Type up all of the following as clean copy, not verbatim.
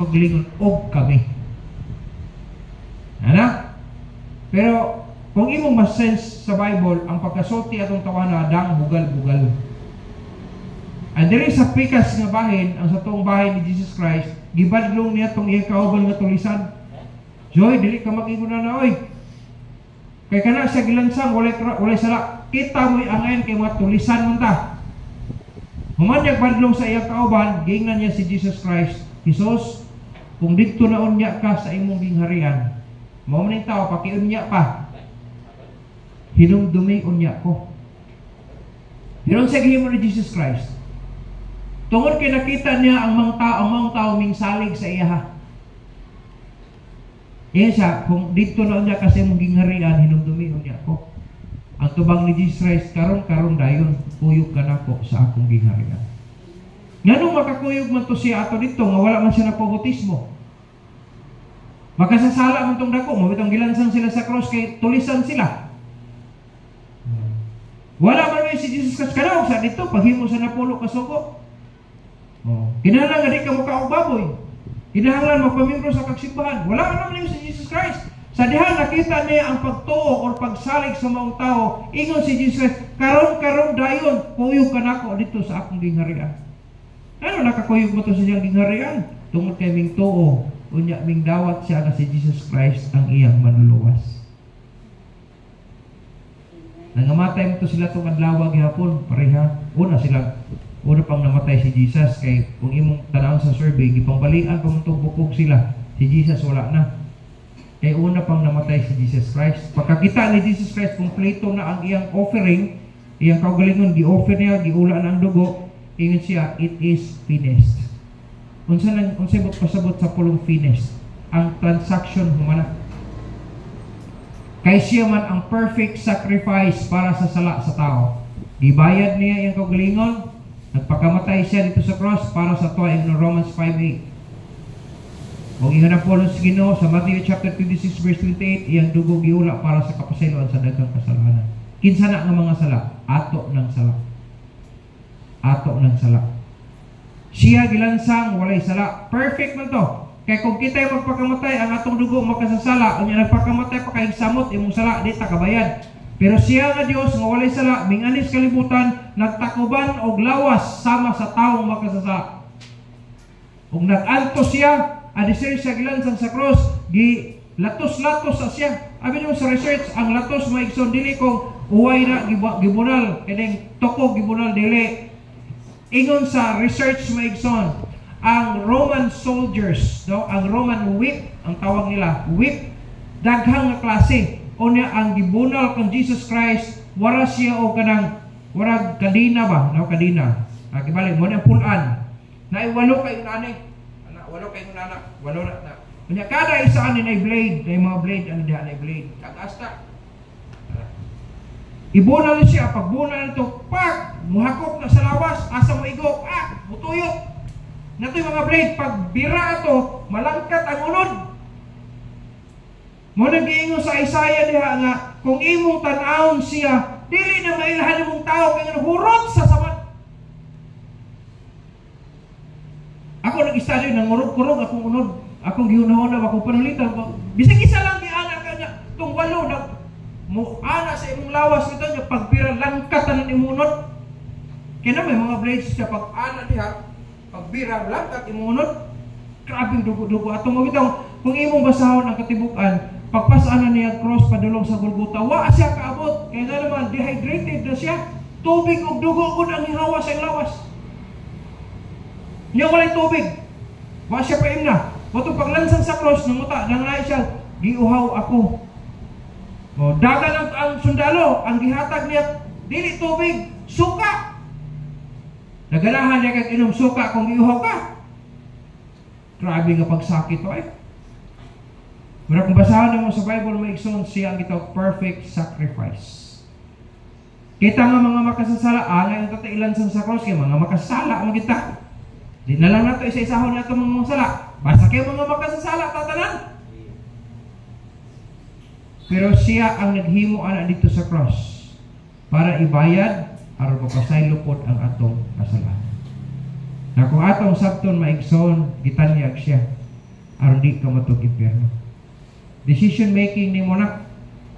paglingon og kami. Ana? Pero kung imong mas-sense sa Bible, ang pagkasulti atong tawana dang bugal-bugal. And there is sa pikas nga bahin, ang sa tuong bahin ni Jesus Christ, gibadlong niya itong iyang kauban nga tulisan. Joy, dili ka mag-ingon na oy. Kay kana siya gilansang, walay sala. Kita mo'y angayon kay mga tulisan mo ta. Humanyag badlong sa iyang kauban, giingnan niya si Jesus Christ. Jesus, kung dito na unya ka sa imong gingharian, mao man tao, pakiunya pa. Hinumdumi unya ko. Hinon sa gihimo ni Jesus Christ. Tungod kay nakita niya ang mga tao mingsalig sa iya. Siya, kung dito na niya kasi mong gingharian, hinumdumi niya ko. Ang tubang ni Jesus Christ, karon dayon, kuyog ka na po sa akong gingharian. Nga nung makakuyog man to siya ato dito, nga wala man siya nagpabautismo. Makasasala man itong dako, mabitang gilansang sila sa cross, kay tulisan sila. Wala man si Jesus Christ kanawag sa dito, paghimo sa napulo kasuko. Kinahanglan nga di ka mukha o baboy. Kinahanglan magpamiyembro sa kagsimbahan. Wala naman si Jesus Christ. Sa diha nakita niya ang pagtuo o pagsalig sa mga tao, ingon si Jesus Christ, karon dayon, kuyog ka nako dito sa akong gingharian. Ano nakakuyog mo to sa iyang gingharian? Tungod kay ming tuo, unya ming dawat siya na si Jesus Christ ang iyang manluluwas. Nangamatay mo to sila itong adlaw gihapon, pareha. Una pang namatay si Jesus, kay kung imong tanawon sa survey, gipangbalian pa mong bukog sila. Si Jesus wala na. Kay una pang namatay si Jesus Christ. Pagkakita ni Jesus Christ, kumpleto na ang iyang offering, iyang kaugalingon, gi-offer niya, giula na ang dugo, ingon siya, it is finished. Unsay pasabot sa pulong finished? Ang transaction humana. Kay siya man ang perfect sacrifice para sa sala sa tao. Gibayad niya iyang kaugalingon, nagpakamatay siya dito sa cross para sa tuwa ng Romans 5:8. Kung ihanap po sa Ginoo sa Matthew chapter 26 verse 28, iyang dugo giula para sa kapasayloan sa daghang kasalanan. Kinsa na nga mga sala? Ato ng sala. Ato ng sala. Siya gilansang walay sala. Perfect man to. Kaya kung kita'y magpakamatay, ang atong dugo makasasala, kung nagpakamatay pa kay samot, imong sala, di takabayad. Pero siya nga Dios nga walay sala, minganis kalibutan, nagtakuban og lawas sama sa taong makasasala. Kung nag-antos siya, adisir siya gilansang sa cross, latos-latos sa siya. Abi nyo sa research, ang latos maigson dili kung uway na gibunal, kining toko gibunal dili. Ingon sa research maigson, ang Roman soldiers, no, ang Roman whip, ang tawag nila, whip, daghang nga klase. Unya ang gibunal kang Jesus Christ, wala siya o kanang warag kadina ba? No, kadina. Kibalik mo na pulan. Naiwalo kay nanay. Walo kay nana, walo na. Unya kada isa ani nay blade, nay mga blade ani diha nay blade. Kag-asta. Ibunal siya, pagbunal nito, pak, muhakop na sa lawas, asa mo igo, butuyok. Natoy mga blade, pag bira ito, malangkat ang unod. Mo nag-iingon sa Isaiah diha nga, kung imong tan-awon siya, dili na mailahan mong tao kay hurot sa sabat. Ako nag-study ng ngurog-kurog akong unod, akong gihunahon akong panulitan. Bisig isa lang giana kanya, tong walo na mo ana sa imong lawas nito nya pagpira langkatan ng imunod. Kaya may mga blades siya pag ana diha, pagbira langkat imunod. Grabing dugo-dugo atong mabitaw kung imong basahon ang katibukan, pagpasaan na niya cross padulong sa Golgotha, wa siya kaabot. Kaya naman dehydrated na siya. Tubig ug dugo kun ang ihawa sa lawas. Niya walay tubig. Wa siya pa imna. Matong paglansang sa cross nanguta nang naay siya, giuhaw ako. O dagan ang sundalo, ang gihatag niya dili tubig, suka. Naganahan niya kag inom suka kung giuhaw ka. Grabe nga pagsakit to eh. Mura kung basahan mo sa Bible, may igsoon siya ang ito perfect sacrifice. Kita nga mga makasasala, alay ang tatailan sa cross, kaya mga makasasala ang kita. Di na lang nato isa-isahon nato mga sala. Basta kayo mga makasasala, tatanan. Pero siya ang naghimo ana dito sa cross para ibayad aron mapasaylupod ang atong kasalanan. Na kung atong sabton maigsoon, gitanyag siya. aron di ka matug impyerno. Decision making nimo na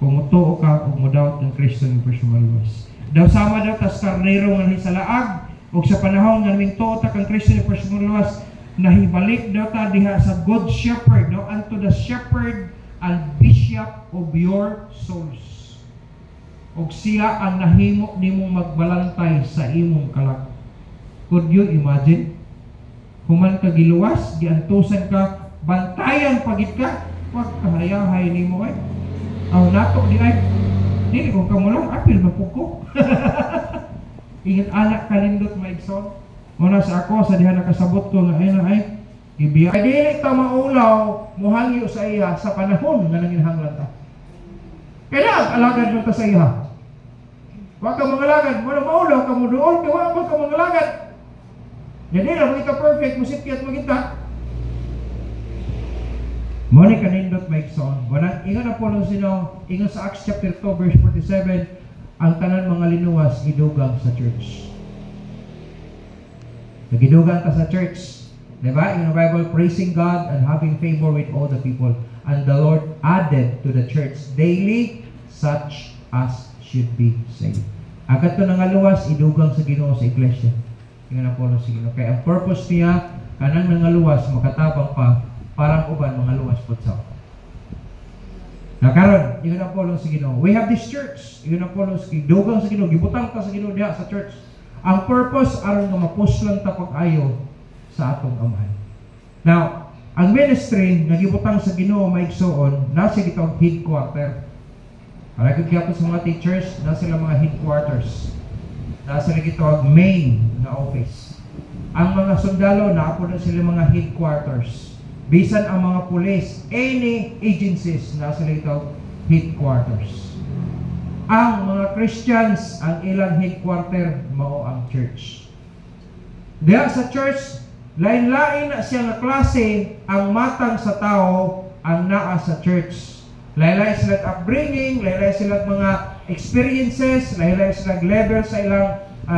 kung mutuo ka o mudawat ng Kristo ng personal luwas. Daw sama daw tas karnero nga sa laag o sa panahon nga naming tuo ta kang Kristo ng personal luwas, nahibalik daw ta diha sa good shepherd, no, unto the shepherd and bishop of your souls. Og siya ang nahimo nimong magbalantay sa imong kalag. Could you imagine? Human ka giluwas, giantusan ka, bantayan pagit ka, wag kahayahay nimo ay. Aw nato di ay. Dili ko kamulong apil mapuko. Ingat anak kalindot maigsoon. Muna sa ako sa diha nakasabot ko nga ay gibiya. Dili ta maulaw muhangyo sa iya sa panahon nga nanginhanglan ta. Kailangan alagad mo ta sa iya. Wa ka mangalagad, wala maulaw ka mo doon, kaya wa ka mangalagad. Jadi ra kita perfect musipiat mo kita. Moni kanindot maigsoon. Wala ingon na polo sino, ingon sa Acts chapter 2 verse 47, ang tanan mga linuwas idugang sa church. Nagidugang ka sa church. Diba? In the Bible, praising God and having favor with all the people. And the Lord added to the church daily such as should be saved. Agad to nangaluwas, idugang sa Ginoo sa iglesia. Tingnan na po sa Ginoo. Kaya ang purpose niya, kanang nangaluwas, makatabang pa, parang uban mangaluwas po sa. Nakaroon, tingnan na po sa Ginoo. We have this church. Tingnan na po sa idugang sa Ginoo. Gibutang ta sa Ginoo diha sa church. Ang purpose, aron nga mapuslan ta pag-ayo sa atong amahan. Now, ang ministry nga gibutang sa Ginoo maigsoon, nasa gitawag headquarter. Para kung sa mga teachers, nasa sila mga headquarters. Nasa sila gitawag main na office. Ang mga sundalo, naapo na sila mga headquarters. Bisan ang mga police, any agencies, nasa sila gitawag headquarters. Ang mga Christians, ang ilang headquarter, mao ang church. Diya sa church, lain-lain na siya nga klase ang matang sa tao ang naa sa church. Lain-lain silang upbringing, lain-lain silang mga experiences, lain-lain silang level sa ilang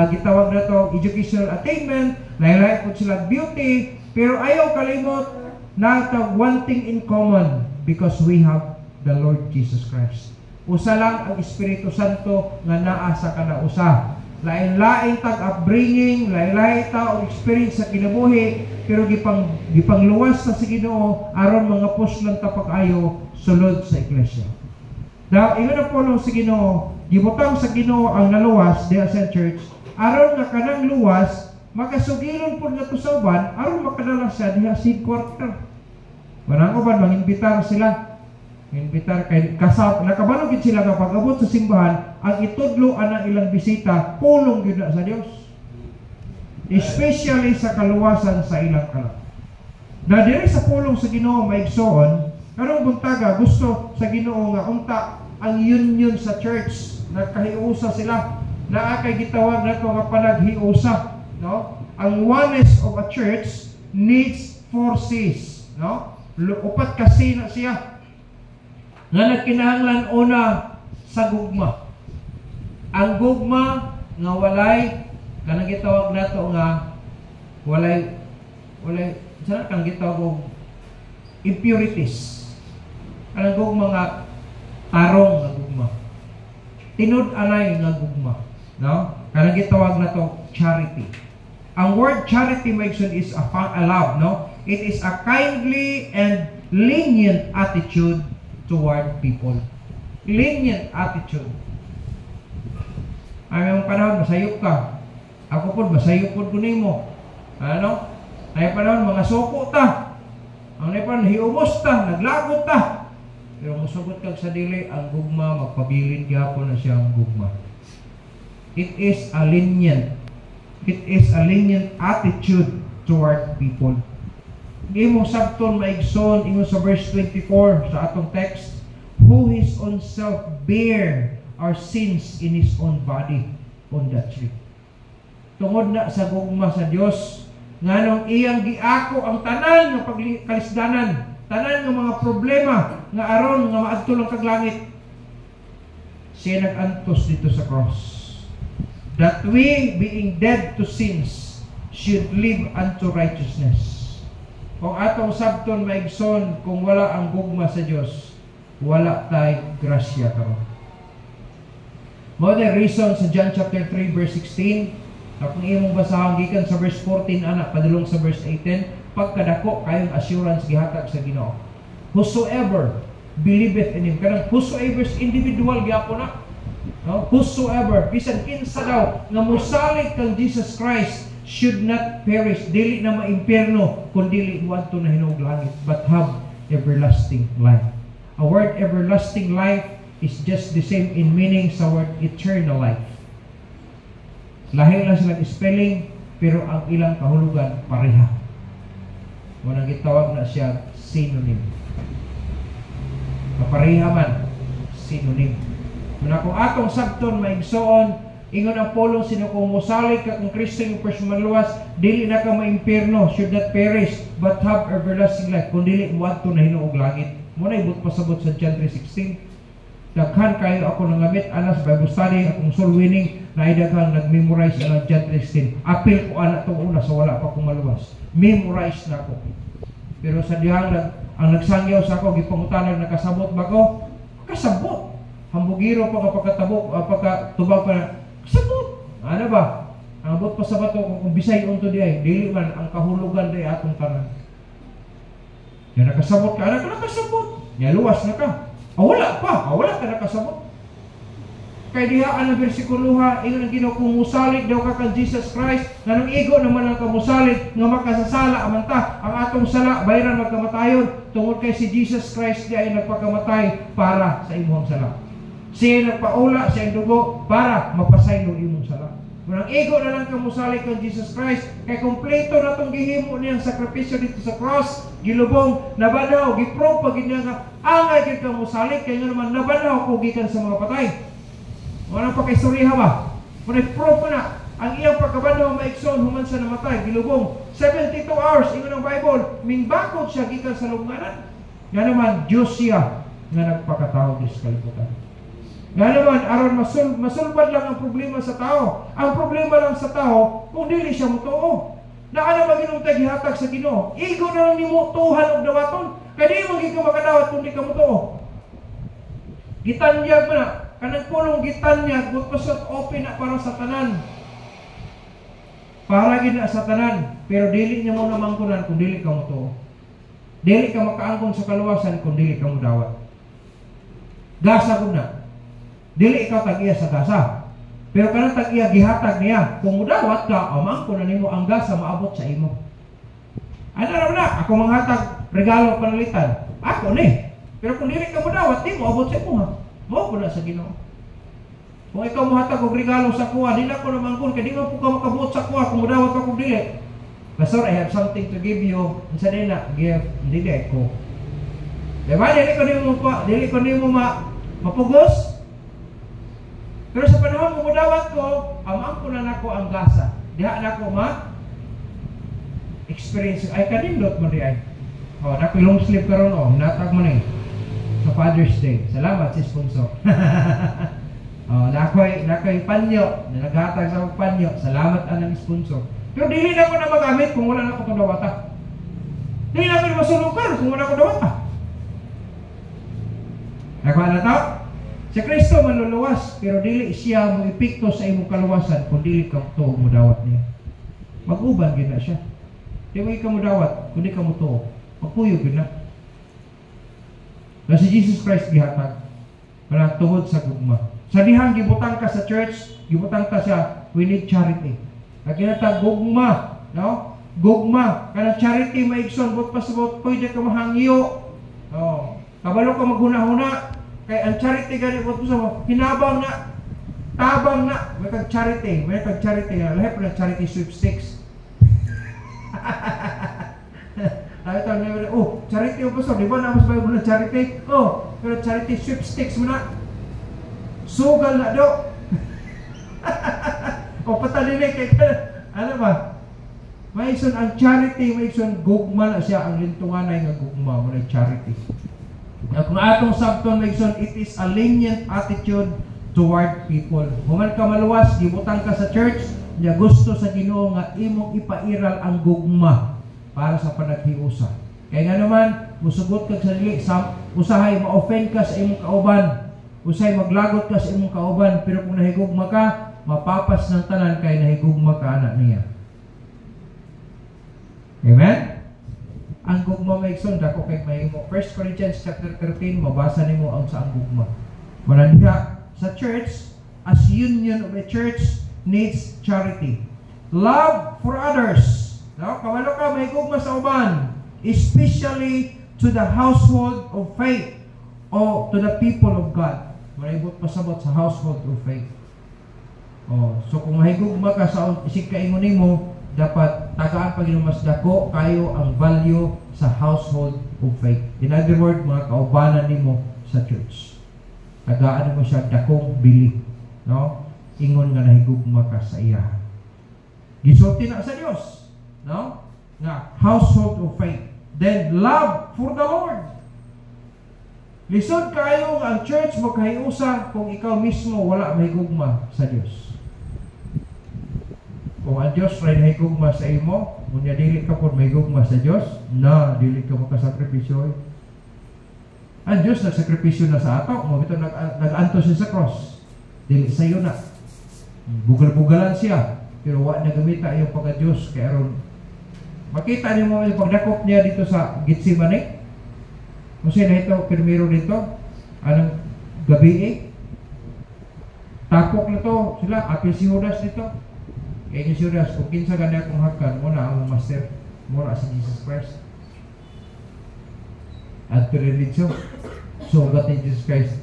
gitawag na to educational attainment, lain-lain po silang beauty, pero ayaw kalimot na one thing in common because we have the Lord Jesus Christ. Usa lang ang Espiritu Santo nga naa sa kanausa. Lain-lain tag upbringing, lain-lain ta og experience sa kinabuhi, pero gipangluwas ta sa Ginoo aron mga puslan ta pag-ayo sulod sa iglesia. Daw ingon na po sa Ginoo, gibutang sa Ginoo ang naluwas diha sa church aron nga kanang luwas makasugilon pud nga sa uban aron makadala siya diha sa headquarter. Manang uban mangimbitar sila. Imbitar kay kasap nakabalog gid sila nga pag-abot sa simbahan ang itudlo ana ilang bisita pulong gyud sa Dios. Especially sa kaluwasan sa ilang kalag. Na diri sa pulong sa Ginoo maigsoon, karong buntaga gusto sa Ginoo nga unta ang union sa church, nagkahiusa sila. Naa kay gitawag nato nga panaghiusa, no? Ang oneness of a church needs 4 C's, no? Upat ka C na siya. Nga nagkinahanglan una sa gugma. Ang gugma nga walay kanang gitawag nato nga walay sana kang gitawag og impurities. Kanang gugma nga tarong nga gugma. Tinud-anay nga gugma, no? Kanang gitawag nato charity. Ang word charity is a love, no? It is a kindly and lenient attitude toward people. Lenient attitude. Ay ang panahon masayop ka. Ako pod masayop pod ko nimo. Ano? Ay panahon mga suko ta. Ang panahon hiumos ta, naglagot ta. Pero musugot kag sa dili ang gugma magpabilin gyapon na siya ang gugma. It is a lenient. It is a lenient attitude toward people. Imong sabton maigsoon ingon sa verse 24 sa atong text, who his own self bear our sins in his own body on that tree. Tungod na sa gugma sa Dios nganong iyang giako ang tanan nga pagkalisdanan, tanan nga mga problema nga aron nga maadto lang kag langit. Siya nag-antos dito sa cross that we being dead to sins should live unto righteousness. Kung atong sabton maigsoon, kung wala ang gugma sa Dios, wala tay grasya karon. Mao the reason sa John chapter 3 verse 16, kung imong basahon gikan sa verse 14 ana padulong sa verse 18, pagkadako kayong assurance gihatag sa Ginoo. Whosoever believeth in him, kanang whosoever is individual gyapon na. No? Whosoever, bisan kinsa daw nga mosalig kang Jesus Christ should not perish, dili na maimpierno, kundi muadto na hinuog langit, but have everlasting life. A word everlasting life is just the same in meaning sa word eternal life. Lahi lang silang spelling, pero ang ilang kahulugan pareha. Munang gitawag na siya synonym. Kapareha man, synonym. Muna kung atong sabton maigsoon, ingon ang Polo, sino kung mosalig ka kung Kristo yung persmaluwas, dili na ka maimpierno, should not perish, but have everlasting life. Kung dili, muadto na hinuog langit. Muna ibut pasabot sa John 3:16. Daghan kayo ako nangamit, alas Bible study, akong soul winning, na idaghang nag-memorize ang John 3:16. Apil ko anak itong una sa wala pa kong maluwas. Memorize na ako. Pero sa dihang, ang nagsangyaw sa ako, gipangutanan, nakasabot ba ko? Kasabot. Hambugiro pa kapag pagkatubag pa na, kasabot. Ano ba? Ang abot pa sa bato, kung bisay unto di ay, dili man ang kahulugan di atong tanan. Yan nakasabot ka, anak ka nakasabot. Yan luwas na ka. Wala pa, wala ka nakasabot. Kaya dihaan ang versikuluha, ingon ang Ginoo, kung musalig daw ka kang Jesus Christ, nga nang igo naman ang kamusalig, nga makasasala amanta, ang atong sala, bayran magkamatayon, tungod kay si Jesus Christ di ay nagpakamatay para sa imong sala. Siya nagpaula sa iyong dugo para mapasaylo imong sala. Nang igo na lang kamusalig kang Jesus Christ, kay kompleto na itong gihimo niyang sakripisyo dito sa cross, gilubong, nabanaw, giprove pag niya nga, angay kang kamusalig, kaya nga naman nabanaw kung gikan sa mga patay. Walang pakaistorya ba? Kung nag-prove mo na, ang iyang pagkabanaw maikson, human sa namatay, gilubong, 72 hours, ingon ang Bible, mingbakod siya gikan sa lubnganan. Nga naman, Diyos siya nga nagpakatao Diyos kalibutan. Nga naman, aron masulbad lang ang problema sa tao. Ang problema lang sa tao, kung dili siya mutuo. Naana maginungtag gihatag sa Ginoo. Igo na lang ni mo tuhan og dawaton. Kaya di mo ka makadawat kung di ka mutuo. Gitanyag mo na. Kanang pulong gitanyag, butpasot open na para sa tanan. Para gina sa tanan. Pero dili niya mo naman kunan kung dili ka mutuo. Dili ka makaangkon sa kaluwasan kung dili ka mudawat. Gasa ko na. Dili ikaw tag-iya sa gasa. Pero kanang tag-iya gihatag niya. Kung mudawat ka, amang na nimo ang gasa maabot sa imo. Ano raw na? Ako manghatag regalo panalitan. Ako ni. Pero kung dili ka mudawat, di mo abot sa imo ha. Mo ko na sa Ginoo. Kung ikaw mohatag og regalo sa kuha, di na ko naman kun, kaya di mo po ka makabuot sa kuha kung mudawat ka kung dili. Pastor, I have something to give you. Unsa din na? Give. Dili ko. Diba? Dili ko nimo mapugos. Pero sa panahon mo mudawat ko, amang ko na nako ang gasa. Diha na ko experience. Ay, kanindot mo di ay. Nako long sleeve karon natag mo na sa Father's Day. Salamat si sponsor. Nakoy panyo, naghatag sa panyo. Salamat anang sponsor. Pero dili na ko na magamit kung wala na ko dawata. Dili na ko masulukar kung wala ko dawata. Nakuha na to? Si Kristo manluluwas, pero dili siya mo epekto sa imong kaluwasan kung dili ka to mo dawat niya. Mag-uban gid na siya. Di mo ikaw mo dawat, kung di ka mo to, magpuyo gid na. Na si Jesus Christ gihatag para tuhod sa gugma. Sa dihang gibutang ka sa church, gibutang ka sa we need charity. Kaginatag gugma, no? Gugma, kana charity maigsoon bot pasabot pwede ka mahangyo. Kabalo ka maghuna-huna kay ang charity gani bot pasabot hinabang na tabang na may kag charity lahi pa na charity sweepstakes. Ay tayo na, charity o pastor, di ba na mas Bible na charity? Pero charity sweepstakes mo na. Sugal na do. Patalinig kay ano ba? Maison ang charity, maison gugma na siya ang lintunganay nga gugma mo na charity. Kung atong sabton maison, it is a lenient attitude toward people. Human ka maluwas, gibutang ka sa church, niya gusto sa Ginoo nga imong ipairal ang gugma para sa panaghiusa. Kaya nga naman, musugot ka sa dili, usahay ma-offend ka sa imong kauban, usahay maglagot ka sa imong kauban, pero kung nahigugma ka, mapapas ng tanan kay nahigugma ka anak niya. Amen? Ang gugma may igsoon, dako kay mahimo. 1 Corinthians chapter 13, mabasa nimo ang sa ang gugma. Mananiha sa church, as union of a church needs charity. Love for others. No? Kawalo ka, may gugma sa uban, especially to the household of faith o to the people of God. Maribot pasabot sa household of faith. So kung mahigugma ka sa isig kaingon nimo, dapat tagaan pag mas dako kayo ang value sa household of faith. In other words, mga kaubanan nimo sa church. Tagaan mo siya dakong bili. No? Ingon nga nahigugma ka sa iya. Gisulti na sa Dios. No? Nga household of faith. Then love for the Lord. Lisod kayo ang church magkahiusa kung ikaw mismo wala mahigugma sa Dios. Kung ang Diyos rin mahigugma sa imo, kunya dili ka po mahigugma sa Diyos, na dili ka makasakripisyo. Ang Diyos nagsakripisyo na sa ato, mabito nag-anto siya sa cross. Dili sa iyo na. Bugal-bugalan siya, pero wala na gamita yung pagka-Diyos. Kaya ron, makita niyo mo yung pagdakop niya dito sa Gitsemane. Kasi na ito, pirmiro dito, anong gabi tapok na to sila, apil si Judas dito. Kaya si Judas, kung kinsa ganda akong hakan, muna ang master, muna si Jesus Christ. At religion, sugat ni Jesus Christ.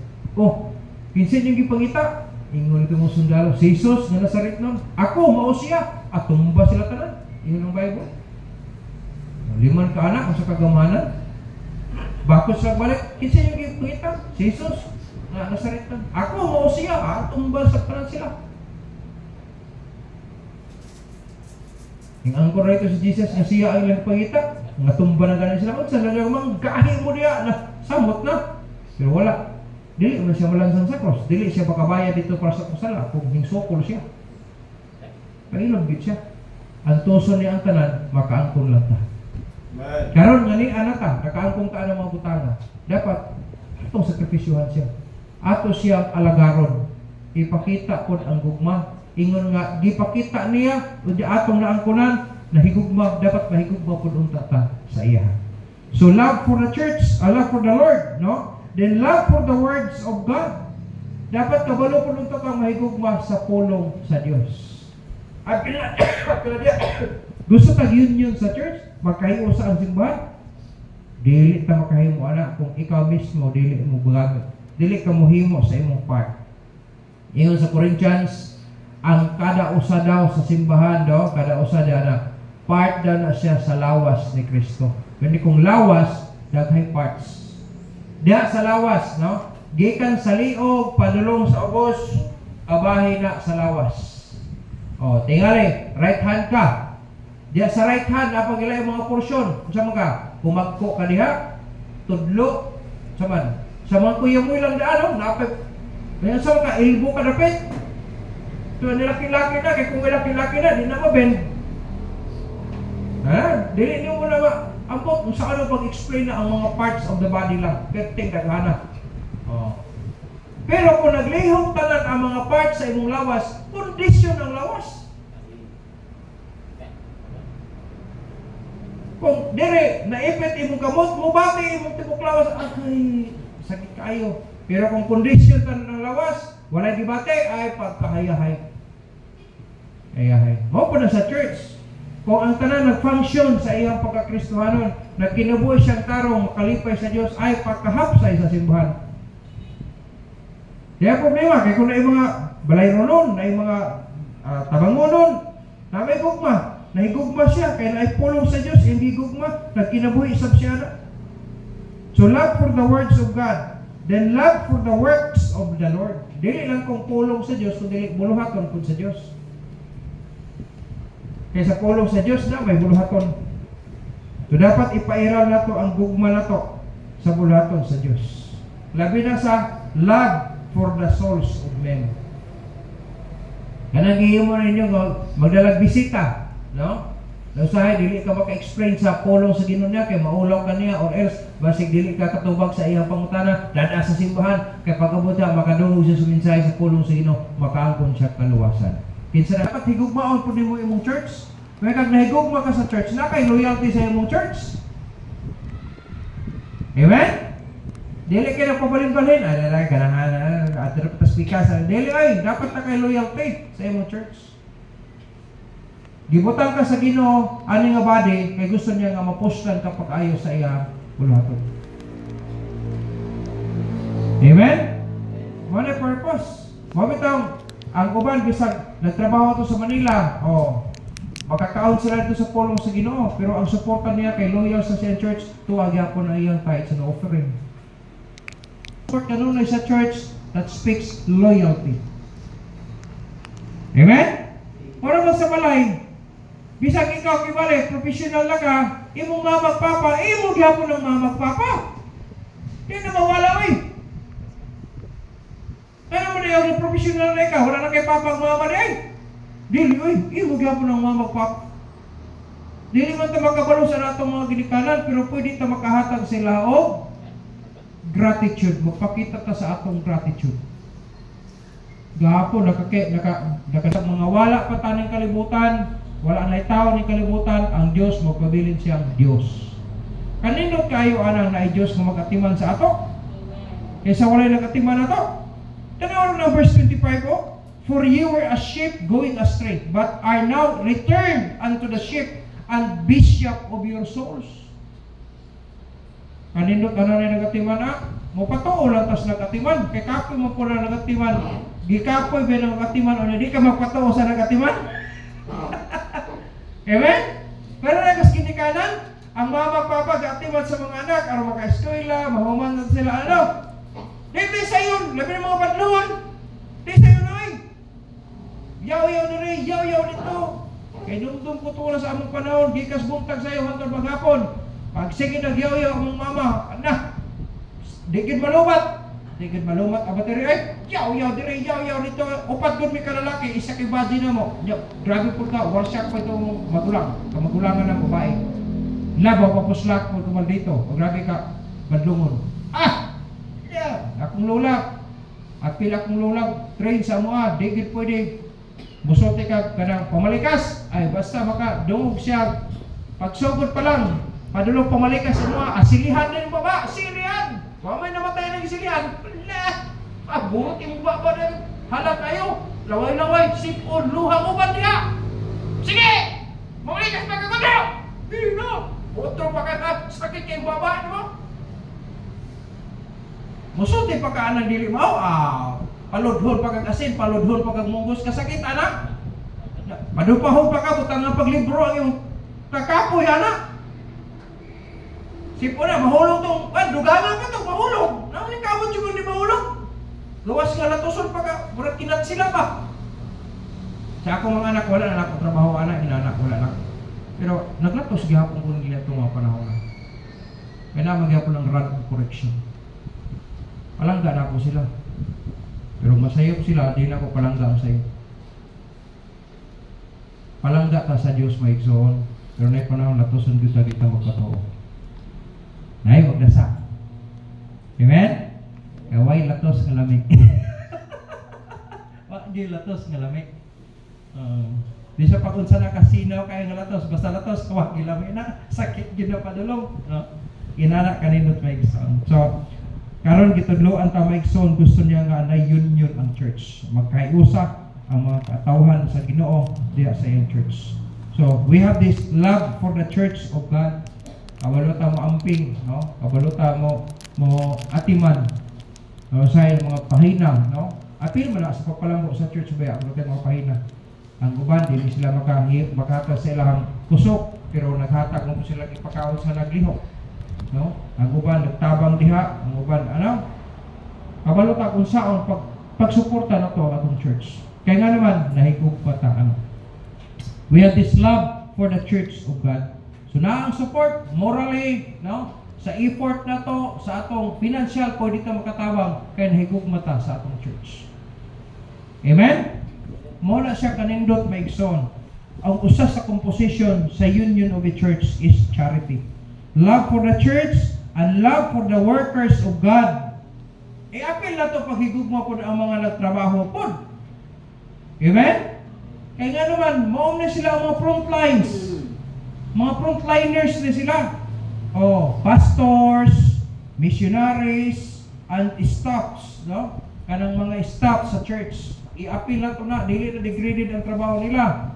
Kinsa niyong gipangita? Ingon ito mong sundalo, si Jesus na Nazaret nun. Ako, mao siya. At tumba sila tanan. Ingon ang Bible. 5 ka anak, sa kagamanan. Bakit sila balik? Kinsa niyong gipangita? Si Jesus na Nazaret nun. Ako, mao siya. At tumba sa tanan sila. Yung angkor rito si Jesus nga siya ang ilang pangita, nga tumba na ganin sila. Sa nagamang gahi mo diya na samot na. Pero wala. Dili mo siya malansang sa cross. Dili siya makabaya dito para sa kusala kung hingsokol siya. Pangilong gid siya. Ang tuson niya ang tanan, makaangkon lang ta. Karon nga ni anata, nakaangkong ka ng mga butanga. Dapat itong sakripisyuhan siya. Ato siyang alagaron. Ipakita po ang gugma. Ingon nga, gipakita niya, o di atong naangkunan, nahigugma, dapat mahigugma po unta ta sa iya. So, love for the church, love for the Lord, no? Then, love for the words of God. Dapat kabalo po unta kang mahigugma sa pulong sa Diyos. At gusto tag-union sa church, makahiyo sa ang simbahan, dili ta makahimo anak kung ikaw mismo, dili mo bagamit. Dili ka mohimo sa imong part. Ingon sa Corinthians, ang kada usa daw sa simbahan daw, kada usa na part daw na siya sa lawas ni Kristo. Kundi kung lawas, daghay parts. Diya sa lawas, no? Gikan sa liog, padulong sa ubos, abahi na sa lawas. Tingali, right hand ka. Diya sa right hand, napag ila yung mga porsyon. Kung saan ka? Kumagko ka diha, tudlo, saman. Saman kuya mo ilang daan, napag, kaya saan ka, ilbo ka dapit. Kung nilaki-laki na, kaya kung nilaki-laki na, di na mabend. Dili niyo mo na ambot, kung saan ano pag-explain na ang mga parts of the body lang. Kerting daghana. Pero kung naglihong tanan ang mga parts sa imong lawas, kondisyon ang lawas. Kung dire, naipit imong kamot, mubati imong tibok lawas, ay, sakit kayo. Pero kung kondisyon tanan ang lawas, walay gibate, ay pagkahayahay. Mao po na sa church. Kung ang tanan nag-function sa iyang pagkakristohanon, nagkinabuhi siyang tarong makalipay sa Diyos, ay pagkahapsay sa simbahan. Kaya problema, kaya kung na yung mga balayronon, na yung mga tabangonon, na may gugma, nahigugma siya, kaya naipulong sa Diyos, hindi gugma, nagkinabuhi isab siya na. So love for the words of God, then love for the works of the Lord. Dili lang kung pulong sa Diyos, kung dili buluhaton kung sa Diyos. Kaya sa pulong sa Diyos na may buluhaton. So dapat ipairal na to ang gugma na to sa buluhaton sa Diyos. Labi na sa love for the souls of men. Kanang gihimo ninyo magdalag bisita, no? Usahay dili ka maka-explain sa pulong sa Ginoo niya kay maulaw ka niya, or else basig dili ka katubag sa iyang pangutana, dada sa simbahan kay pag-abot siya makadungog siya sa mensahe sa pulong sa Ginoo, makaangkon siya kaluwasan. Kinsa dapat higugmaon pud nimo imong church? Kaya kag nahigugma ka sa church, na kay loyalty sa imong church. Amen? Dili ka na pabalin-balin, ay ganahan adto pa speaker sa dili ay dapat na kay loyalty sa imong church. Gibutang ka sa Ginoo ani nga body kay gusto niya nga mapustan ka pag-ayo sa iya bulaton. Amen? Mo na purpose. Mo bitaw ang uban bisag nagtrabaho to sa Manila, makakaon sila dito sa pulong sa Ginoo, pero ang suporta niya kay loyal sa siyang church, tuwa gyapon na iyang tithes and offering. Support kanunay sa church that speaks loyalty. Amen? Mura mo sa balay, bisag ikaw kibalik, professional na ka, imong mamagpapa, imong gyapon ng mamagpapa. Di na mawala eh. Ano mo na yung professional na ikaw, wala na kay papang mama na eh. Dili, imong gyapon ng mamagpapa. Dili man ito makabalo sa natong mga ginikanan, pero pwede ito makahatag sila o gratitude. Magpakita ta sa atong gratitude. Gahapon, nakasang mga wala pa taning kalibutan, wala na itaw ni kalibutan, ang Diyos magpabilin siyang Diyos. Kanindot kayo anang na Diyos na magatiman sa ato? Kaysa walay nagatiman na to? Tanaw na verse 25 For you were a sheep going astray, but are now returned unto the sheep and bishop of your souls. Kanindot ano na nagatiman na? Mo patuo lang tas nagatiman. Kay kapoy mo po na nagatiman. Gikapoy ba ng nagatiman o hindi ka magpatuo sa nagatiman? Amen? Pero nagas kinikanan, ang mama papa gatiman sa mga anak, araw maka-eskwela, mahuman na sila ano. Hindi sa yun, labi ng mga badluon. Hindi sa yun ay. Yaw-yaw na rin, yaw-yaw nito. Kay dumdum ko tula sa among panahon, gikas buntag sa iyo hantod maghapon. Pag sige nagyaw-yaw among mama, na, digid malumat. Digid malumat, abateri ay, yaw-yaw dire, yaw-yaw nito. Upat doon may kalalaki, isa kay body na mo. Grabe po ka, warsyak pa itong magulang. Kamagulangan ng babae. Labaw, papuslak po tumal dito. O grabe ka, badlungon. Yeah, akong lola. Apil akong lola, train sa mga, digid pwede. Busote ka kanang pamalikas. Ay, basta maka, dungog siya. Pagsugod pa lang, padulog pamalikas sa mga, asilihan din baba, asilihan. Kung may namatay ng isilihan, buti mo ba na halat kayo? Laway-laway, sipon, luha mo ba niya? Sige! Mamalikas pa ka kanya! Hindi na! Otro pa ka sakit kayong baba, di ba? Musuti pa ka anang dili mo, paludhon pa kang asin, paludhon pa kang munggos, kasakit, anak? Madupahon pa ka, butang nga paglibro ang yung kakapoy, anak? Sipon na, mahulog itong, dugangan ka itong mahulog. Naman yung kamot yung hindi mahulog. Luwas nga latuson pa ka, burat kinat sila pa. Sa akong mga anak, wala na ako trabaho, anak, inanak, wala na. Pero naglatos gihapon ko nila itong mga panahon na. Kaya na magyapon ng rod of correction. Palangga na ako sila. Pero masayop sila, di na ako palangga ang sayo. Palangga ta sa Diyos may igsoon. Pero na panahon latuson kita kita magpatoo. Nay, magdasa. Amen? Kaway latos nga lamig. Di latos nga lamig. Di siya pakunsa na kasino kaya nga latos. Basta latos, kawag gilamig na. Sakit gina padulong. Inana kanindot may igsoon. So, karon gitudloan ta may igsoon, gusto niya nga na union ang church. Magkaiusa ang mga katawhan sa Ginoo diya sa iyang church. So, we have this love for the church of God. Kabalota mo amping, no? Kabalota mo atiman. No, sa mga pahinang, no? Apil man sa pagpalambo sa church ba, ako kay mga pahina. Ang uban dili sila makahata sa ilang kusok, pero naghatag mo sila ipakaon sa naglihok. No? Ang uban nagtabang diha, ang uban ano? Kabalota kung saon pagsuporta nato atong church. Kaya nga naman nahigug pa ta ano. We have this love for the church of God. So na ang support morally, no? Sa effort na to, sa atong financial pwede ta makatabang kay nahigugma ta sa atong church. Amen? Mo na siya kanindot maigsoon. ang usa sa composition sa union of the church is charity. Love for the church and love for the workers of God. Apil na ito paghigugma po ang mga nagtrabaho po. Amen? Kaya nga naman, maum na sila ang mga frontlines. Mga frontliners na sila. Pastors, missionaries, and staffs. No? Kanang mga staff sa church. I-apil na ito na, dili na degraded ang trabaho nila.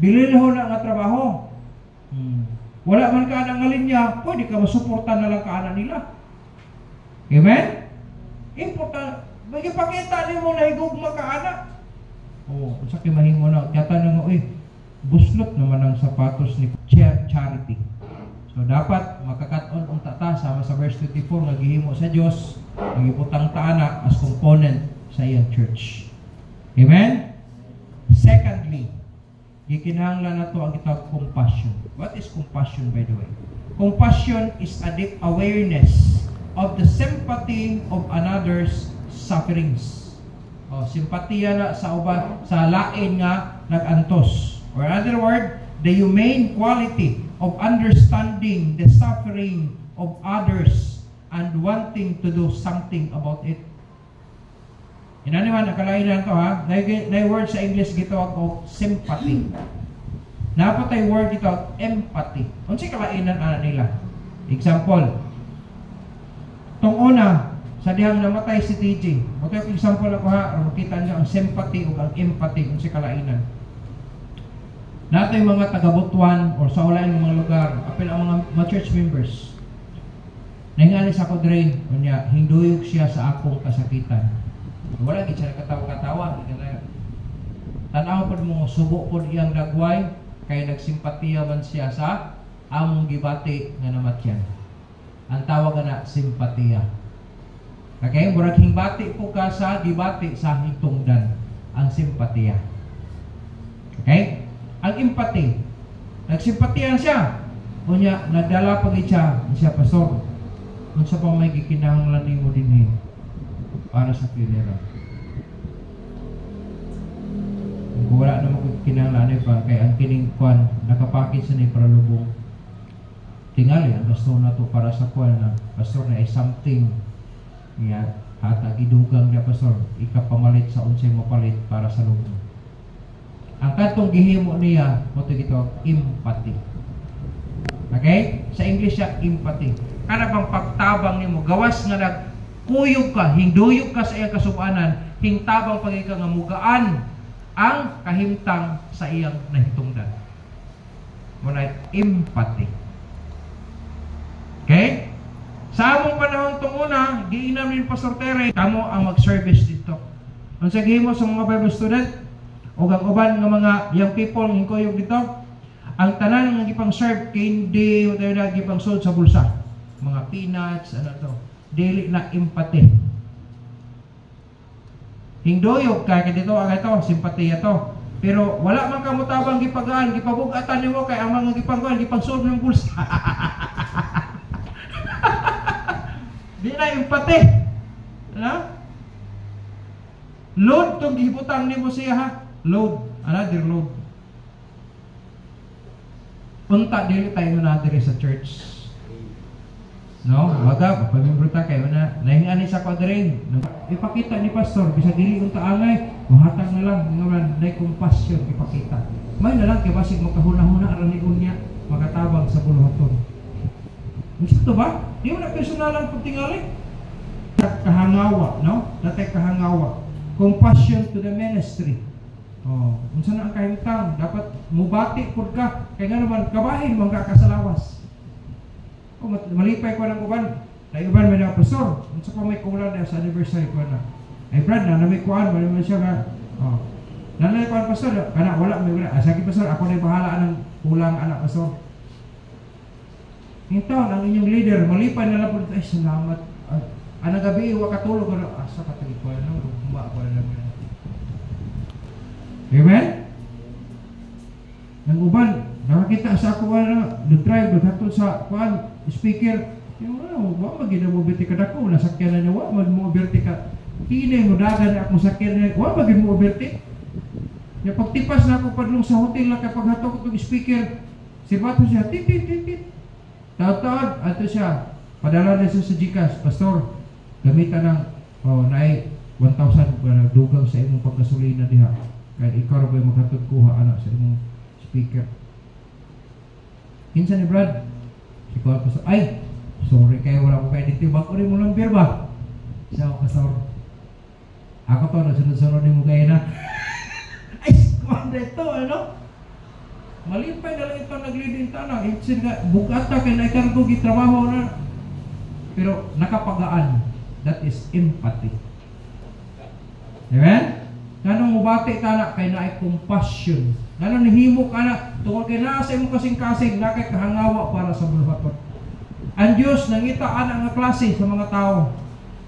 Bililho na ang trabaho. Wala man ka ng linya, pwede ka masuportan na lang ka nila. Amen? Important. Magipakita niyo mo na higugma ka anak. Sa kimahimo na. Katanong mo, buslot naman ang sapatos ni charity. So, dapat makakat-on ang tata sama sa verse 24 nga gihimo sa Dios, nagiputang taana as component sa iyang church. Amen? Secondly, gikinahanglan nato ang gitawag compassion. What is compassion, by the way? Compassion is a deep awareness of the sympathy of another's sufferings. Simpatiya na sa uban, sa lain nga nagantos. Or in other word, the humane quality of understanding the suffering of others and wanting to do something about it. Ina naman, nakalainan to ha. Na word sa English gitawag o sympathy. Napatay word gitawag empathy. Unsay kalainan ana nila? Example. Tong una, sa dihang namatay si TJ. Okay, example ako ha, makita niyo ang sympathy o ang empathy unsay kalainan. Natay mga taga-Butuan or sa ulain ng mga lugar, apil ang mga church members. Nahingali sa ako dre, unya hinduyog siya sa akong kasakitan. Wala gid siya katawa-katawa, tanaw pod mo subo pod iyang dagway kay nagsimpatiya man siya sa among gibati nga namatyan. Ang tawag na simpatiya. Okay, murag hingbati po ka sa gibati sa hitungdan, ang simpatiya. Okay? Ang empathy, nagsimpatiya siya. Unya nagdala pag siya pastor. Unsa pa may gikinahanglan nimo dinhi para sa funeral. Kung wala na magkinahanglan pa kay ang kining kwan nakapakit sa ni para lubong. Tingali ang gusto na to para sa kwan na pastor na ay something niya hatag idugang niya pastor ikapamalit sa unsay mapalit para sa lubong. Ang katong gihimo niya mo ito empathy. Okay? Sa English siya empathy. Kana bang pagtabang nimo gawas nga nagkuyog ka, hinduyog ka sa iyang kasubanan, hingtabang pag ika nga mugaan ang kahimtang sa iyang nahitungdan. Muna empathy. Okay? Sa among panahon itong una, giinam ni Pastor Tere, kamo ang mag-service dito. Kung sa gihimo sa mga Bible student, o ang uban ng mga young people ng kuyog dito, ang tanan ng gipang serve kay hindi na gipang sold sa bulsa. Mga peanuts, ano to, dili na empathy. Hingdoyog kay dito ang ito, simpatiya to. Pero wala man ka mutabang gipagaan, gipabugatan nimo kay ang mga gipangkuan, gipang-solve ng bulsa. Di na empathy. Ano? Load tong gihibutang nimo siya ha. Load, another load. Punta dili tayo na diri sa church. No, baga pamimbre ta kayo na nahingan ni sa kwadring. Ipakita ni pastor bisa dili unta angay, mahatag na lang nga nay compassion ipakita. May na lang kay basig makahuna-huna aron ni unya makatabang sa buluhaton. Gusto ba? Di mo na personalan pagtingali. Kahangawa, no? Datay kahangawa. Compassion to the ministry. Unsa na ang kahimtang dapat mubati pud ka kay nga naman kabahin man ka kasalawas. Malipay ko ng uban. Dahil uban may pastor. Unsa pa may kulang na sa anniversary ko na. Ay Brad na may kuan man siya nga. Nanay kuan pastor kana wala may wala. Sige pastor ako na bahala ng kulang anak pastor. Hintaw ang inyong leader malipay na lang pud ay salamat. Ana gabi wa katulog asa ka tagi ko na humba ko na. Amen? Nang uban, nakakita sa ako nag-drive, naghatod sa kuan, speaker, yung wa maginamoberti ka dako, nasakyan na niya, wa magimoberti ka, hinay mo dagan na akong sakyan na, wa magimoberti. Nya pagtipas na ako padlong sa hotel na kapag hatok ko speaker, sirbato siya, tit tit tit tit. Taod-taod, ato siya, padala na siya sa GCash, Pastor, gamitan ng, naay 1,000 para dugang sa imong paggasolina diha. Kaya ikaw rin maghatod kuha anak sa imong speaker. Kinsa ni Brad? Si Kuya Pastor, ay, sorry kayo, wala ko kayo dito. Bako rin mo lang beer ba? Siya ako, Pastor. Ako to, nagsunod-sunod ni mo kayo na. Ay, kumanda ito, ano? Malimpay na lang ito nagliding tanang. Insin nga, bukata kayo na ikargo, gitrabaho na. Pero nakapagaan. That is empathy. Amen? Ganong mubati ka na, kay na ay compassion. Ganong nihimo ka na, tungkol kay nasa imong kasing-kasing, na kay kahangawa para sa buluhaton. Ang Diyos nangitaan ang klase sa mga tao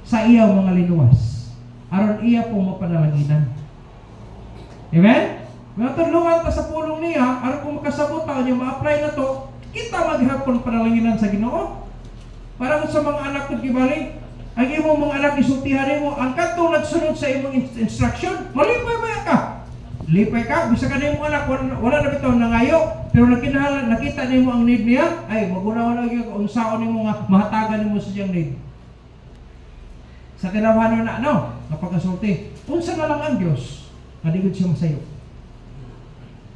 sa iyaw mga linuwas. Aron iya po mapanalanginan. Amen? Matulungan ta sa pulong niya, aron kung makasabot tayo niya, ma-apply na to, kita maghapon panalanginan sa Ginoo. Parang sa mga anak ko gibali, ang imong mga anak isultihan mo, ang katong nagsunod sa imong instruction, malipay ba ka? Lipay ka, bisa ka na imong anak, wala na bitaw nangayo, pero nakita nimo ang need niya, ay magunaw lagi kung unsaon nimo nga mahatagan nimo sa siyang need. Sa kinabuhan na napagasulti, unsa na lang ang Dios, kadigod siya masayo.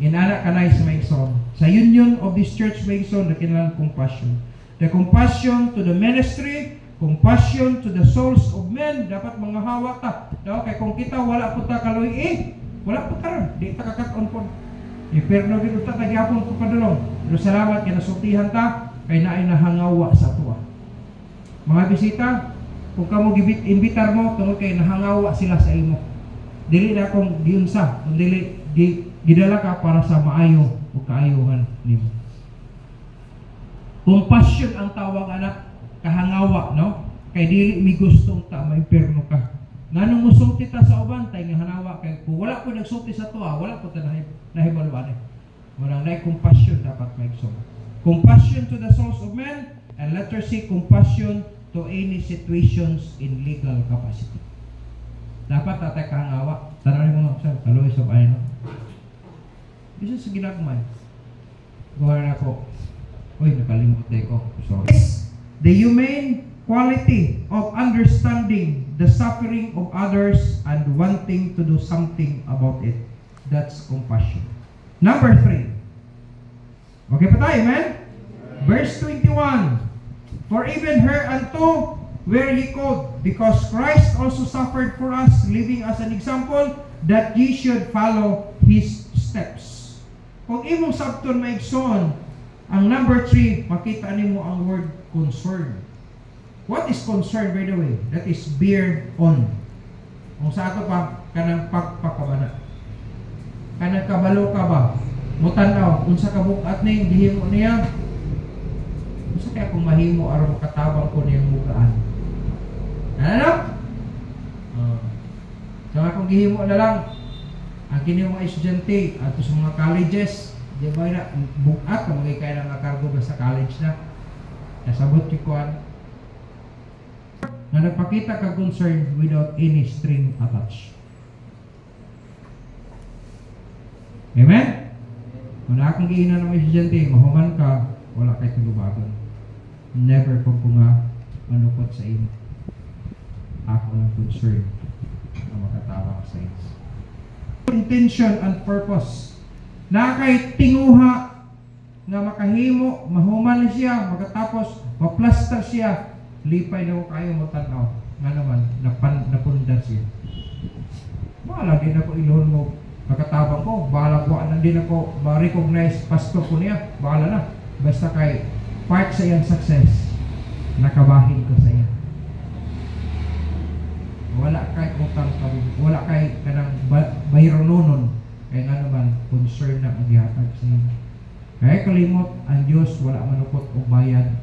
Inana kanay sa Maigsoon. Sa union of this church Maigsoon, na kinalang compassion. The compassion to the ministry, compassion to the souls of men. Dapat mga hawa ta. Kaya kung kita wala po ta kaloy, wala po karon. Di ta kakaton po. Pero dito ta nagyapon po padulong. Pero salamat kaya nasultihan ta, kay naay nahangawa sa tuwa. Mga bisita, kung kamo imbitar mo, tungkol kay nahangawa sila sa imo. Dili na akong giunsa, dili gidala ka para sa maayo o kaayuhan nimo. Compassion ang tawag anak, kahangawa, no? Kay dili mi gusto ta maimperno ka. Nganong musulti ta sa uban tay nga hanawa kay kung wala ko nagsulti sa tuwa, wala ko ta nahibaluan. Wala na compassion dapat maigsoon. Compassion to the souls of men, and letter C, compassion to any situations in legal capacity. Dapat tatay kahangawa. Tanawin mo sa kaloy sa bayan. Bisa sa ginagmay. Gawa na ako. Uy, nakalimut ko. Sorry. The humane quality of understanding the suffering of others and wanting to do something about it. That's compassion. Number 3. Okay pa tayo, man? Verse 21. For even her unto were ye called, because Christ also suffered for us, leaving us an example that ye should follow His steps. Kung imong sabton maigsoon, ang number 3, makita nimo ang word concern. What is concern, by the way? That is bear on. Kung sa ato pa, kanang pagpakabana. Kanang kabalo ka ba? Mutanaw, unsa ka bukat ni, gihimo niya. Unsa kaya kung mahimo aron makatabang ko niyang mukaan? Ano? So akong gihimo na lang, ang kini mga estudyante ato sa mga colleges, di ba na bukat kung magay kaya nga kargo ba sa college na nasabot kikuan na nagpakita ka concern without any string attached. Amen? Kung akong gihinan ng mga estudyante, mahuman ka, wala kay tulubagon. Never kung nga manukot sa inyo. Ako ng concern na makatawa sa inyo. Intention and purpose. Na kay tinguha nga makahimo, mahuman siya, magkatapos maplaster siya, lipay na ko kayo matanaw. Nga naman, napundar siya. Bahala din ako iluhon mo, magkatabang ko, bahala ko, din ako ma-recognize pastor ko niya, bahala na. Basta kay part sa iyang success, nakabahin ko sa iya. Wala kay utang kami, wala kay kanang bayrononon, kaya nga naman concern na ang gihatag sa inyo. Kaya kalimot ang Diyos wala manukot o bayan,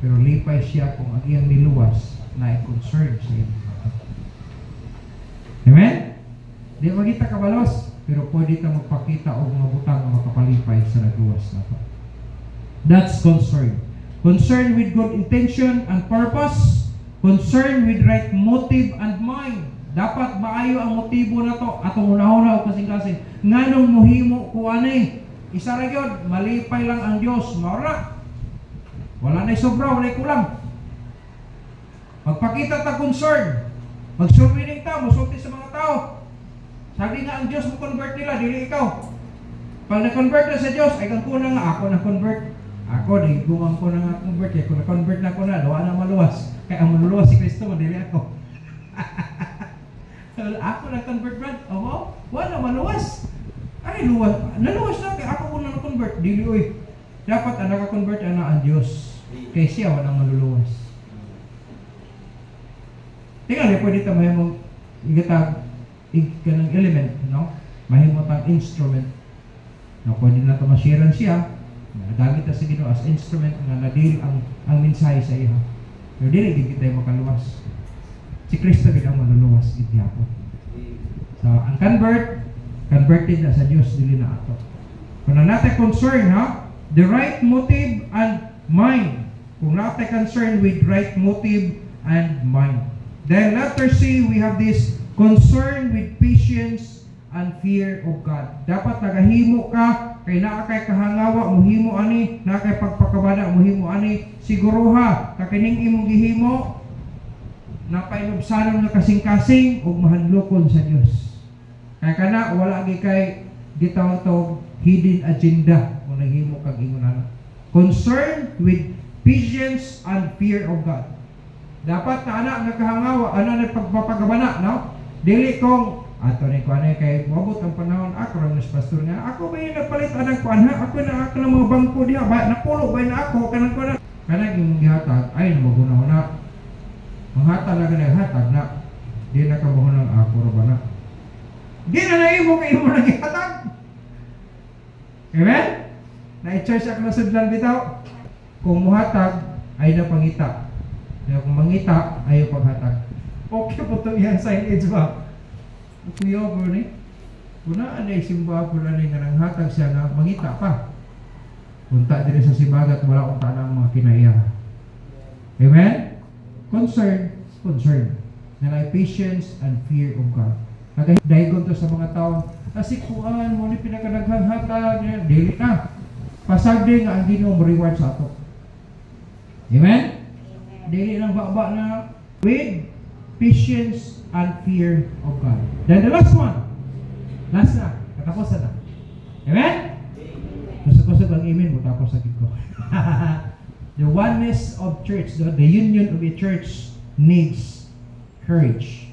pero lipay siya kung ang iyang niluwas na ay concern sa inyo. Amen? Di magita kabalos, pero pwede ta magpakita o mga butang na makapalipay sa nagluwas na ito. That's concern. Concern with good intention and purpose. Concern with right motive and mind. Dapat maayo ang motibo na to atong una-una o kasing-kasing. Nganong mohimo ko ani? Isa ra gyud, malipay lang ang Dios, maura. Wala na sobra, wala kulang. Magpakita ta concern. Magsurveying ta, musulti sa mga tao. Sabi nga ang Diyos mo convert nila, dili ikaw. Pag na-convert na sa Diyos, ay kang kuna nga, ako na-convert. Ako, di gumang ko na nga convert. Kaya kung na-convert na ako na, dawa na maluwas. Kaya ang maluwas si Kristo, dili ako. Ako na-convert, Brad. Oo, wala maluwas. Ay, luwas. Naluwas na, kaya ako kung na-convert. Dili, uy. Dapat ang naka-convert na ang Diyos. Kaya siya, walang maluluwas. Tingnan, pwede ito mahimong igatag ng element, no? Mahimong tang instrument. No, pwede na ito mashiran siya. Nagamit na sa Ginoo as instrument nga nadil ang mensahe sa iya. Pero dili din kita makaluwas. Si Kristo gid ang maluluwas gid gyapon. So, ang converted na sa Dios dili na ato. Kung natin concern, ha? The right motive and mind. Kung natin concern with right motive and mind. Then letter C, we have this concern with patience and fear of God. Dapat nagahimo ka kay naa kay kahangawa mohimo ani, naa kay pagpakabana mohimo ani. Siguruha kakining imong gihimo napainubsanon nga kasing-kasing ug mahadlokon sa Dios. Kay kana wala gi kay gitawag hidden agenda kung naghimo kag ingon ana. Concern with patience and fear of God. Dapat na anak nga kahangawa, na pagpapagabana, no? Dili kong ato ni kuan kay moabot ang panahon ako ra mas pastor nga ako ba yung napalit anang kuan ha? Ako na mga bangko diha ba napulo ba na ako kanang kuan kanang imong gihatag ay maguna-una. Manghatag na kanang hatag na di na kabuhon ang ako ra ba na. Di na imo kay imo nang gihatag. Amen? Na-church ako na sudlan bitaw. Kung muhatag ay napangita. Kaya kung mangita, ayaw paghatag. Okay po ito yan signage ba? Kuya po ni. Kunaan ay simba po na nga nang hatag siya na mangita pa. Punta din sa sibagat, wala kong tanang mga kinaiya. Amen? Concern. Na patience and fear of God. Nagdahigon to sa mga tao. Kasi kuan mo ni pinakadaghang hatag. Dili na. Pasagdi nga ang Ginoo mo reward sa ato. Amen? Dili lang baba na with patience and fear of God. Then the last one. Last na. Katapusan na. Amen? Kusog-kusog ang amen mo tapos sakit ko. The oneness of church, the union of a church needs courage.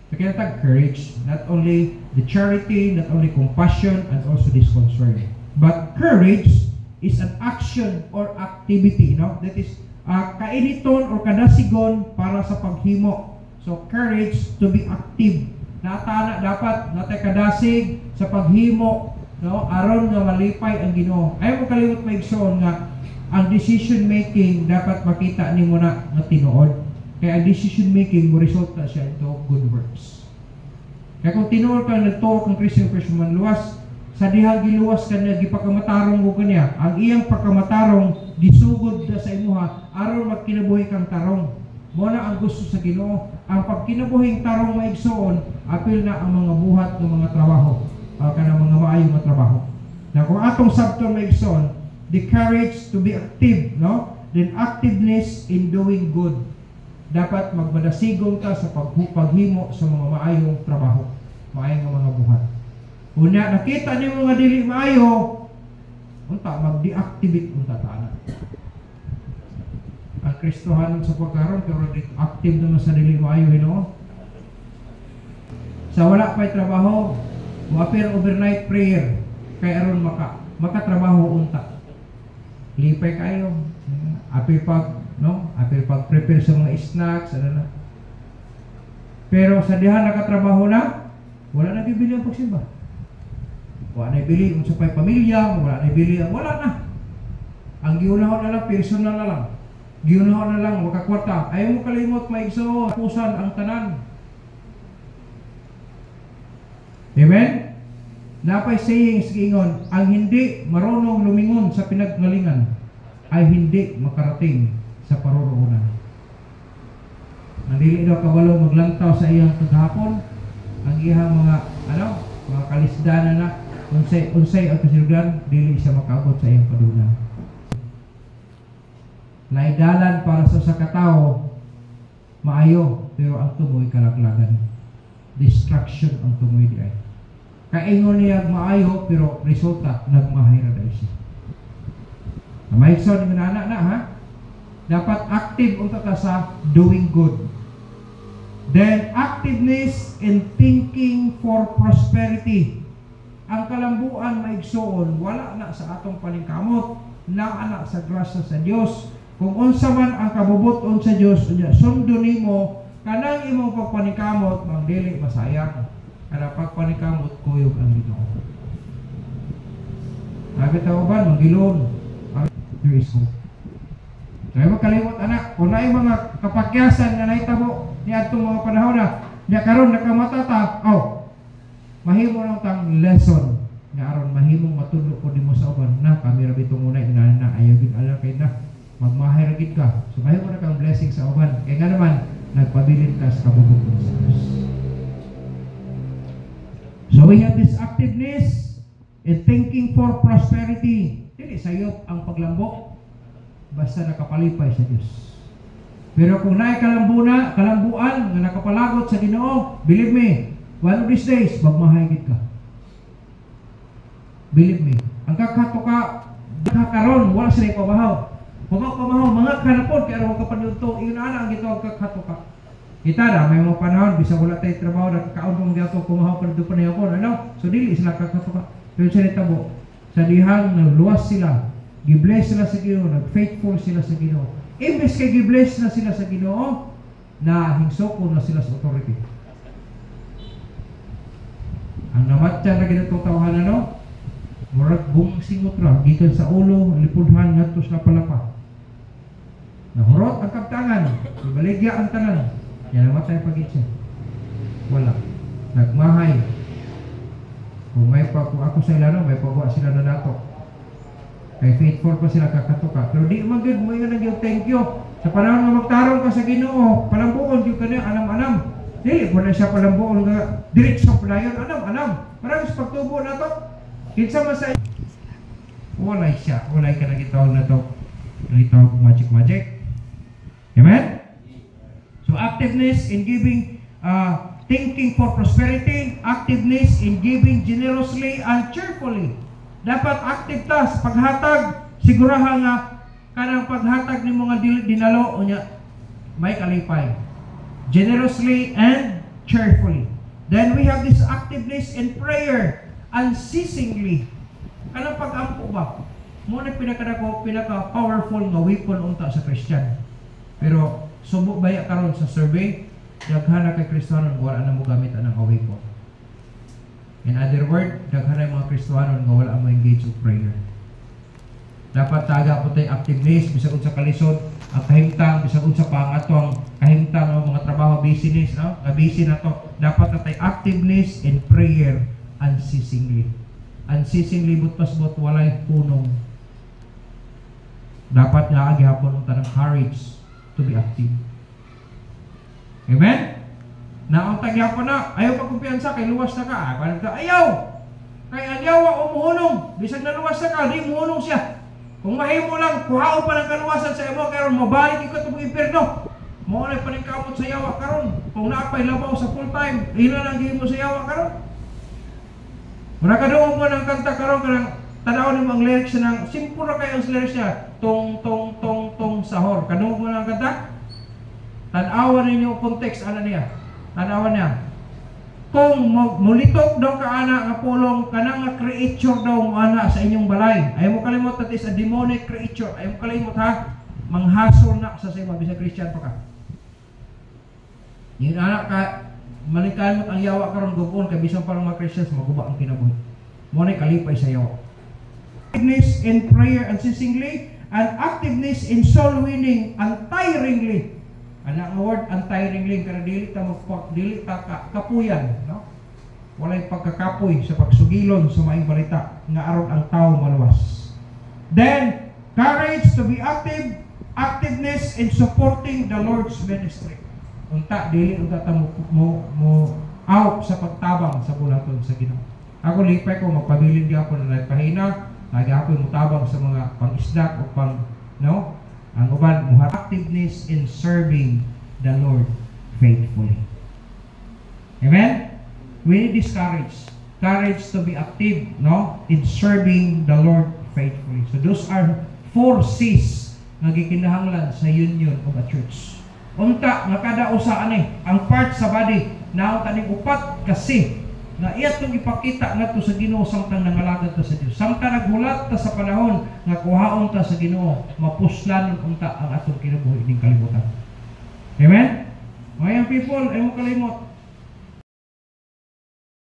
So kaya tag courage. Not only the charity, not only compassion, and also this concern. But courage is an action or activity, no? That is kainiton or kadasigon para sa paghimo. So courage to be active. Natana dapat natay kadasig sa paghimo, no? Aron nga malipay ang Ginoo. Ay mo kalimot maigsoon nga ang decision making dapat makita nimo na nga tinuod. Kaya ang decision making mo resulta siya into good works. Kaya kung tinuod ka nagtuo kang Christian person man luwas, sa dihang giluwas kanya gipakamatarong mo kanya, ang iyang pagkamatarong disugod na sa imuha aron magkinabuhi kang tarong. Mo na ang gusto sa Ginoo. Ang pagkinabuhing tarong maigsoon, apil na ang mga buhat ng mga trabaho, kanang mga maayong mga trabaho. Na kung atong sabton maigsoon, the courage to be active, no? Then activeness in doing good. Dapat magmadasigong ka sa paghimo sa mga maayong trabaho, maayong mga buhat. Una, nakita niyo mga dili maayo, unta mag-deactivate unta taana. Ang Kristohanon sa pagkaroon pero active naman sa dili maayo, no? Sa wala pa'y trabaho, wapir overnight prayer kay aron makatrabaho unta. Lipay kayo, apil pag prepare sa mga snacks, ano na. Pero sa diha nakatrabaho na, wala na bibili ang pagsimba. Wala na ibili kung sa pa'y pamilya, wala na ibili, wala na. Ang giunahon na lang, personal na lang. Giunahon na lang, makakwarta. Ayaw mo kalimot, maigso, pusan ang tanan. Amen? Napay saying sa ingon, ang hindi marunong lumingon sa pinaggalingan ay hindi makarating sa paroroonan. Nandili daw kabalo maglantaw sa iyang paghapon. Ang iyang mga kalisdanan na unsay ang kasilugdan, dili siya makaabot sa iyang paduna. Naidalan para sa katao maayo, pero ang tumoy kalaglagan. Distraction ang tumoy di ay. Kaingon niya maayo, pero resulta nagmahira dahil siya. Maikson ng anak na ha? Dapat active unta ta sa doing good. Then activeness in thinking for prosperity. Ang kalambuan maigsoon wala na sa atong paningkamot, naa na sa grasya sa Dios. Kung unsa man ang kabubuton sa Dios, sundo nimo kanang imong pagpaningkamot, mang dili masayang. Kada pagpaningkamot kuyog ang Ginoo. Sabi ta uban magilon. There is hope. Kaya makalimot anak, kung na yung mga kapakyasan na nahitabo ni atong mga panahon na niya karon nakamata ta, mahimo lang tang lesson nga aron mahimong matudlo ko nimo sa uban na kamera bitong unay na ayaw gid ala kay na magmahay ra gid ka. So mahimo na kang blessing sa uban. Kaya nga naman nagpabilin ka sa kabubuton sa Dios. So we have this activeness in thinking for prosperity. Dili sayop ang paglambok basta nakapalipay sa Dios. Pero kung naay kalambuan nga nakapalagot sa Ginoo, believe me, one of these days magmahigit ka. Believe me. Ang kakatuka karon wala sila pamahaw. Pamahaw mga kanapod kay aron ka paniudto, iyon ana ang gitawag kakatuka. Kita na may mga panahon bisa wala tay trabaho nagkakaon gyud kumahaw pa dito panayon, ano? So dili sila kakatuka. Pero sila tabo sa dihang nagluwas sila, gibless sila sa Ginoo, nagfaithful sila sa Ginoo. Imbes kay gibless na sila sa Ginoo, na hingsoko na sila sa authority. Ang namatya na ginatong tawahan murag bung singot ra, gikan sa ulo, lipudhan ngadto sa palapa. Nahurot ang kaptangan, ibaligya ang tanan. Yan namatay pagit siya. Wala. Nagmahay. Kung ako sa ilano, may pagwa sila na dato. Kay faithful pa sila kakatuka. Pero di magid mo yun ang thank you. Sa panahon nga magtarong ka sa Ginoo, palambuon yung kanya, anam-anam. Dili po na siya palambuon nga, diretso pa na yun, anam-anam. Parang sa pagtubo na to, kinsa masay. Walay siya, walay ka nagitawag na to. Nagitawag magic-magic. Amen? So activeness in giving, thinking for prosperity, activeness in giving generously and cheerfully. Dapat active ta sa paghatag, sigurahan nga kanang paghatag ni mga dinalo unya may kalipay. Generously and cheerfully. Then we have this activeness in prayer unceasingly. Kanang pag-ampo ba? Mo na pinaka powerful nga weapon unta sa Christian. Pero subo baya karon sa survey, daghan na kay Kristiyano wala na mo gamit anang weapon. In other words, daghan na mga Kristiyano nga wala mo engage with prayer. Dapat taga po tayo activeness, bisag sa kalisod, ang kahimtang, bisag sa pangatong kahimtang ng mga trabaho, business, no? Busy na to. Dapat na tayo activeness in prayer unceasingly. Unceasingly, butpas-but, walay punong. Dapat nga agihapon ng tanang courage to be active. Amen? Na ang tagyapon na, ayaw pagkumpiyansa, kay luwas na ka. Ayaw! Kay agyawa umuhunong. Bisag na luwas na ka, di umuhunong siya. Kung mahimo lang, kuhao pa ng kaluwasan sa imo, karon mabalik ikaw itong impyerno. Muna paningkamot sa yawa karon. Kung naapay labaw sa full time, ina lang gihimo sa yawa karon. Muna kadoon mo ng kanta karon, kanang tanawin mo ang lyrics ng, simple na kayo ang lyrics niya, tong tong tong tong sahor. Kadoon mo ng kanta, tanawan ninyo context, ano niya? Tanawan niya. Kung mulitok daw ka ana nga pulong, kanang nga creature daw mo ana sa inyong balay. Ayaw mo kalimot that is a demonic creature. Ayaw mo kalimot ha, manghasol na sa sima, bisag Christian pa ka. Yung anak ka, malikalimot ang yawa karon gubon, kay bisan parang mga Christians, maguba ang kinabuhi. Muna kalipay sa yawa. Activeness in prayer unceasingly, and activeness in soul winning untiringly. Ana nga word untiringly, kada dili ta kapuyan, no? Walay pagkakapoy sa pagsugilon sa maayong balita nga aron ang tao maluwas. Then courage to be active, activeness in supporting the Lord's ministry. Unta dili unta ta mo out sa pagtabang sa bulaton sa Ginoo. Ako lipay ko magpabilin gyapon na nagpahina, nagapon mo tabang sa mga pang-isdak o pang no. Ang uban mo activeness in serving the Lord faithfully. Amen? We need this courage. Courage to be active, no, in serving the Lord faithfully. So those are 4 C's nga gikinahanglan sa union of a church. Unta nga kada usa ani ang part sa body naon taning upat kasi nga iyatong ipakita ngadto sa Ginoo samtang nangalagad ta sa Dios. Samtang naghulat ta sa panahon nga kuhaon ta sa Ginoo, mapuslanon unta ang atong kinabuhi ning kalibutan. Amen? Mga people, ay mo kalimot